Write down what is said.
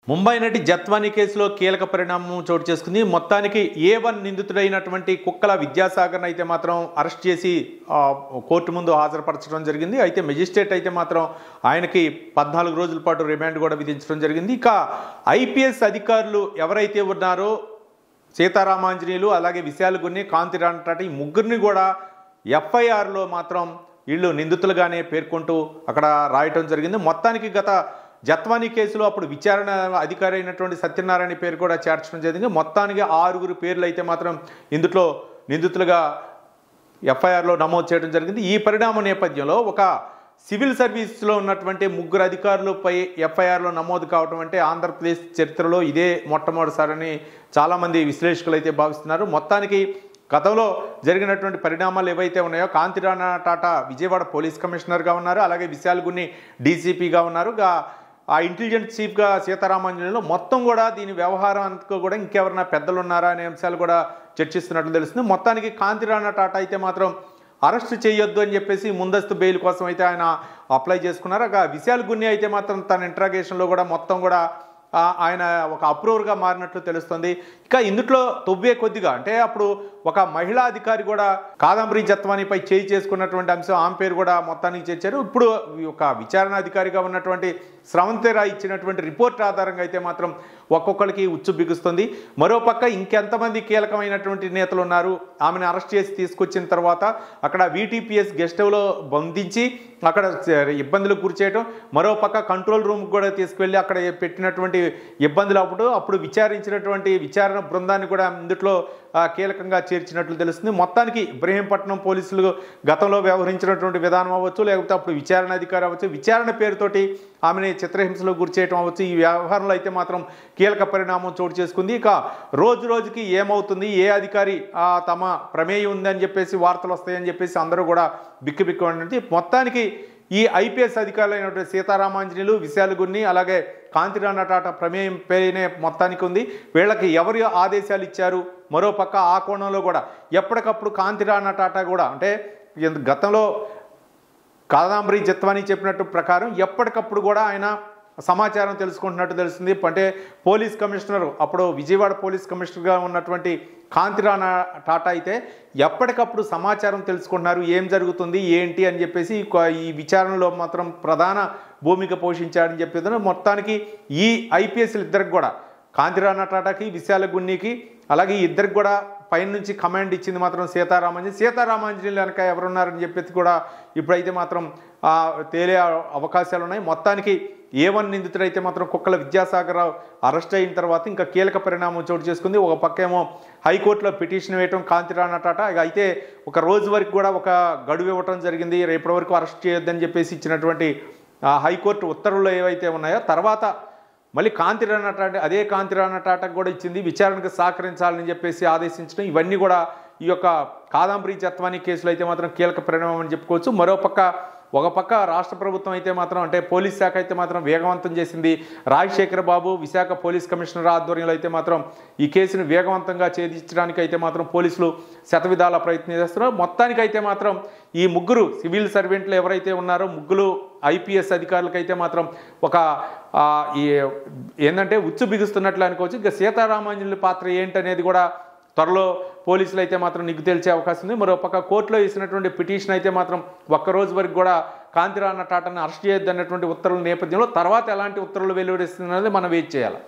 ముంబై నటి జత్వానీ కేసులో కీలక పరిణామం చోటు చేసుకుంది. మొత్తానికి A1 నిందితుడైనటువంటి కుక్కల విద్యాసాగర్ని అయితే మాత్రం అరెస్ట్ చేసి కోర్టు ముందు హాజరుపరచడం జరిగింది. అయితే మెజిస్ట్రేట్ అయితే మాత్రం ఆయనకి 14 రోజుల పాటు రిమాండ్ కూడా విధించడం జరిగింది. ఇక IPS అధికారులు ఎవరైతే ఉన్నారో సీతారామాంజనేయులు, అలాగే విశాల్ గున్ని, కాంతి రాణటాట ఈ ముగ్గురిని కూడా FIRలో మాత్రం వీళ్ళు నిందితులుగానే పేర్కొంటూ అక్కడ రాయటం జరిగింది. మొత్తానికి గత జత్వానీ కేసులో అప్పుడు విచారణ అధికారి అయినటువంటి సత్యనారాయణ పేరు కూడా చేర్చడం జరిగింది. మొత్తానికి 6 పేర్లు అయితే మాత్రం ఇందులో నిందితులుగా FIRలో నమోదు చేయడం జరిగింది. ఈ పరిణామ నేపథ్యంలో ఒక సివిల్ సర్వీస్లో ఉన్నటువంటి 3 అధికారులపై FIRలో నమోదు కావడం అంటే ఆంధ్రప్రదేశ్ చరిత్రలో ఇదే మొట్టమొదటిసారని చాలామంది విశ్లేషకులు అయితే భావిస్తున్నారు. మొత్తానికి గతంలో జరిగినటువంటి పరిణామాలు ఏవైతే ఉన్నాయో కాంతి రాణటాట విజయవాడ పోలీస్ కమిషనర్గా ఉన్నారు, అలాగే విశాల్ గున్ని DCPగా ఉన్నారు. ఆ ఇంటెలిజెన్స్ చీఫ్గా సీతారామాంజనేయులు మొత్తం కూడా దీని వ్యవహారం అంతా కూడా ఇంకెవరైనా పెద్దలు ఉన్నారా అనే అంశాలు కూడా చర్చిస్తున్నట్లు తెలుస్తుంది. మొత్తానికి కాంతి రాణటాట అయితే మాత్రం అరెస్ట్ చేయొద్దు అని చెప్పేసి ముందస్తు బెయిల్ కోసం అయితే ఆయన అప్లై చేసుకున్నారు. విశాల్ గున్ని అయితే మాత్రం తన ఇంట్రాగేషన్లో కూడా మొత్తం కూడా ఆయన ఒక అప్రూవర్గా మారినట్లు తెలుస్తుంది. ఇక ఇందులో తొవ్వే కొద్దిగా అంటే అప్పుడు ఒక మహిళా అధికారి కూడా కాదంబరి జత్వానీపై చేయి చేసుకున్నటువంటి అంశం, ఆమె పేరు కూడా మొత్తానికి చేర్చారు. ఇప్పుడు ఒక విచారణ అధికారిగా ఉన్నటువంటి స్రవంతి రాయ్ ఇచ్చినటువంటి రిపోర్ట్ ఆధారంగా అయితే మాత్రం ఒక్కొక్కరికి ఉచ్చు బిగుస్తుంది. మరోపక్క ఇంకెంతమంది కీలకమైనటువంటి నేతలు ఉన్నారు, ఆమెను అరెస్ట్ చేసి తీసుకొచ్చిన తర్వాత అక్కడ VTPS గెస్ట్ హౌస్లో బంధించి అక్కడ ఇబ్బందులకు గురిచేయటం, మరోపక్క కంట్రోల్ రూమ్కి కూడా తీసుకువెళ్ళి అక్కడ పెట్టినటువంటి ఇబ్బందులు అప్పుడు విచారించినటువంటి విచారణ బృందాన్ని కూడా ఇందులో కీలకంగా చేర్చినట్లు తెలుస్తుంది. మొత్తానికి ఇబ్రహీంపట్నం పోలీసులు గతంలో వ్యవహరించినటువంటి విధానం అవ్వచ్చు, లేకపోతే అప్పుడు విచారణ అధికారి అవ్వచ్చు, విచారణ పేరుతోటి ఆమెని చిత్రహింసలో గురి చేయడం అవ్వచ్చు, ఈ వ్యవహారంలో అయితే మాత్రం కీలక పరిణామం చోటు చేసుకుంది. ఇక రోజు రోజుకి ఏమవుతుంది, ఏ అధికారి తమ ప్రమేయం ఉందని చెప్పేసి వార్తలు వస్తాయని చెప్పేసి అందరూ కూడా బిక్కు అనేది. మొత్తానికి ఈ IPS అధికారులు అయినటువంటి సీతారామాంజనేయులు, విశాల్ గున్ని, అలాగే కాంతి రాణటాట ప్రమేయం పేరునే మొత్తానికి ఉంది. వీళ్ళకి ఎవరు ఆదేశాలు ఇచ్చారు, మరోపక్క ఆ కోణంలో కూడా ఎప్పటికప్పుడు కాంతి రాణటాట కూడా అంటే గతంలో కాదంబరి జత్వానీ చెప్పినట్టు ప్రకారం ఎప్పటికప్పుడు కూడా ఆయన సమాచారం తెలుసుకుంటున్నట్టు తెలుస్తుంది. అంటే పోలీస్ కమిషనర్ అప్పుడు విజయవాడ పోలీస్ కమిషనర్గా ఉన్నటువంటి కాంతి రాణటాట అయితే ఎప్పటికప్పుడు సమాచారం తెలుసుకుంటున్నారు, ఏం జరుగుతుంది ఏంటి అని చెప్పేసి ఈ విచారణలో మాత్రం ప్రధాన భూమిక పోషించాడని చెప్పేది. మొత్తానికి ఈ IPSలు ఇద్దరికి కూడా కాంతి రాణటాటకి, విశాల్ గున్నికి, అలాగే ఈ ఇద్దరికి కూడా పైన నుంచి కమాండ్ ఇచ్చింది మాత్రం సీతారామాంజనేయులు వెనక ఎవరున్నారని చెప్పేసి కూడా ఇప్పుడైతే మాత్రం తేలే అవకాశాలు ఉన్నాయి. మొత్తానికి A1 నిందితుడైతే మాత్రం కుక్కల విద్యాసాగర్ అరెస్ట్ అయిన తర్వాత ఇంకా కీలక పరిణామం చోటు చేసుకుంది. ఒక పక్కేమో హైకోర్టులో పిటిషన్ వేయటం కాంతి రాణటాట, అయితే ఒక రోజు వరకు కూడా ఒక గడువు ఇవ్వటం జరిగింది, రేపటి వరకు అరెస్ట్ చేయొద్దని చెప్పేసి ఇచ్చినటువంటి హైకోర్టు ఉత్తర్వులు ఏవైతే ఉన్నాయో తర్వాత మళ్ళీ కాంతి రాణటాటకు కూడా ఇచ్చింది, విచారణకు సహకరించాలని చెప్పేసి ఆదేశించడం. ఇవన్నీ కూడా ఈ యొక్క కాదంబరి జత్వానీ కేసులో అయితే మాత్రం కీలక పరిణామం అని చెప్పుకోవచ్చు. ఒక పక్క రాష్ట్ర ప్రభుత్వం అయితే మాత్రం అంటే పోలీస్ శాఖ అయితే మాత్రం వేగవంతం చేసింది. రాజశేఖర బాబు విశాఖ పోలీస్ కమిషనర్ ఆధ్వర్యంలో అయితే మాత్రం ఈ కేసును వేగవంతంగా ఛేదించడానికి అయితే మాత్రం పోలీసులు శతవిధాల ప్రయత్నం చేస్తున్నారు. మొత్తానికి అయితే మాత్రం ఈ 3 సివిల్ సర్వెంట్లు ఎవరైతే ఉన్నారో 3 IPS అధికారులకైతే మాత్రం ఒక ఏంటంటే ఉచ్చు బిగుస్తున్నట్లు అనుకోవచ్చు. ఇక సీతారామాంజనేయుల పాత్ర ఏంటనేది కూడా త్వరలో పోలీసులు అయితే మాత్రం నిగ్గు తేల్చే అవకాశం ఉంది. మరోపక్క కోర్టులో వేసినటువంటి పిటిషన్ అయితే మాత్రం ఒక్కరోజు వరకు కూడా కాంతి రాణటాటను అరెస్ట్ చేయొద్దన్నటువంటి ఉత్తర్వుల నేపథ్యంలో తర్వాత ఎలాంటి ఉత్తర్వులు వెలువరిస్తున్నది మనం వెయిట్ చేయాలి.